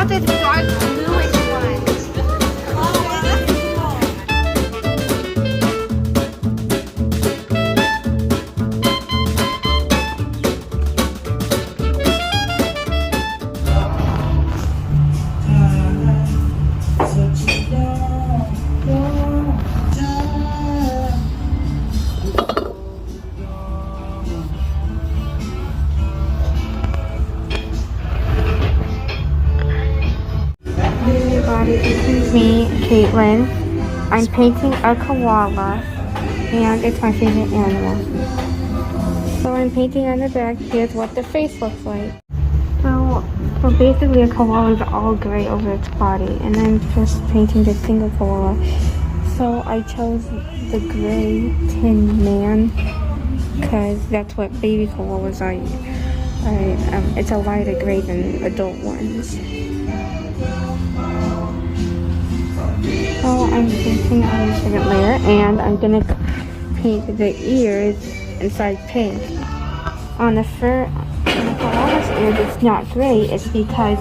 want this dark bluish one. This is me, Kaitlyn. I'm painting a koala, and it's my favorite animal. So I'm painting on the back. Here's what the face looks like. So basically a koala is all gray over its body, and I'm just painting the single koala. So I chose the gray Tin Man, because that's what baby koalas are. It's a lighter gray than adult ones. So I'm painting on the second layer, and I'm gonna paint the ears inside pink. On the koala's ears, it's not gray. It's because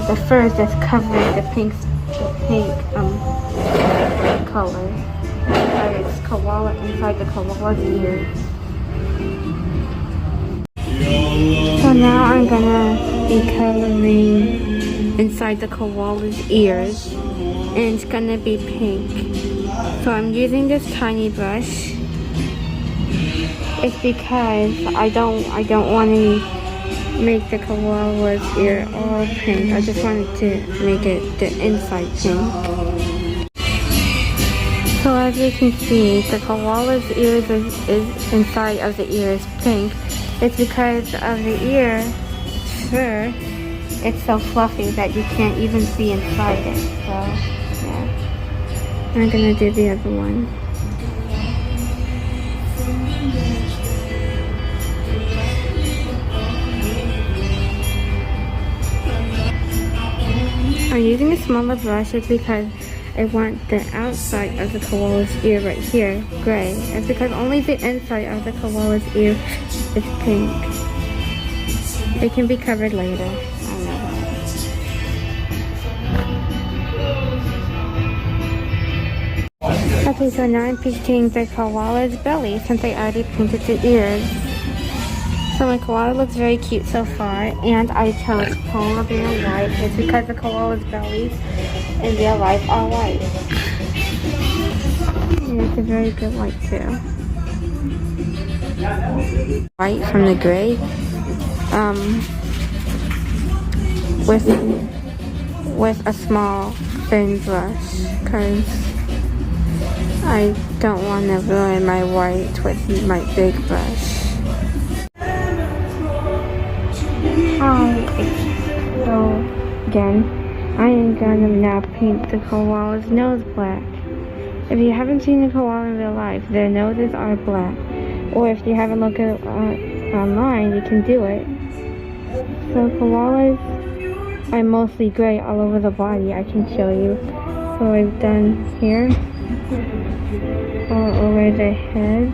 the fur is just covering the pink color. But it's koala inside the koala's ears. So now I'm gonna be coloring inside the koala's ears, and it's gonna be pink. So I'm using this tiny brush. It's because I don't want to make the koala's ear all pink. I just wanted to make it the inside pink. So as you can see, the koala's ears is inside of the ear is pink. It's because of the ear fur. It's so fluffy that you can't even see inside it. So yeah, I'm gonna do the other one. I'm using a smaller brush because I want the outside of the koala's ear right here gray. It's because only the inside of the koala's ear is pink. It can be covered later. I know that. Okay, so now I'm painting the koala's belly since I already painted the ears. So my koala looks very cute so far, and I chose polar bear white. It's because the koala's bellies in real life are white. And it's a very good white too. White from the gray. With a small thin brush, because I don't want to ruin my white with my big brush. So again, I am gonna now paint the koala's nose black. If you haven't seen a koala in real life, their noses are black. Or if you haven't looked at online, you can do it. So koalas are mostly gray all over the body. I can show you. So I've done here, all over the head,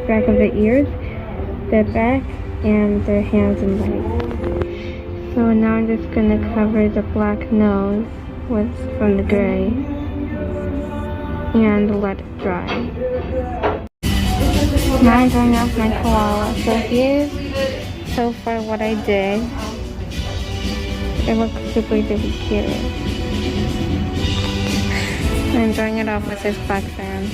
back of the ears, the back, and their hands and legs. So now I'm just gonna cover the black nose from the gray and let it dry. Now I'm drying off my koala. So here's so far what I did. It looks super cute. I'm drying it off with this black sand.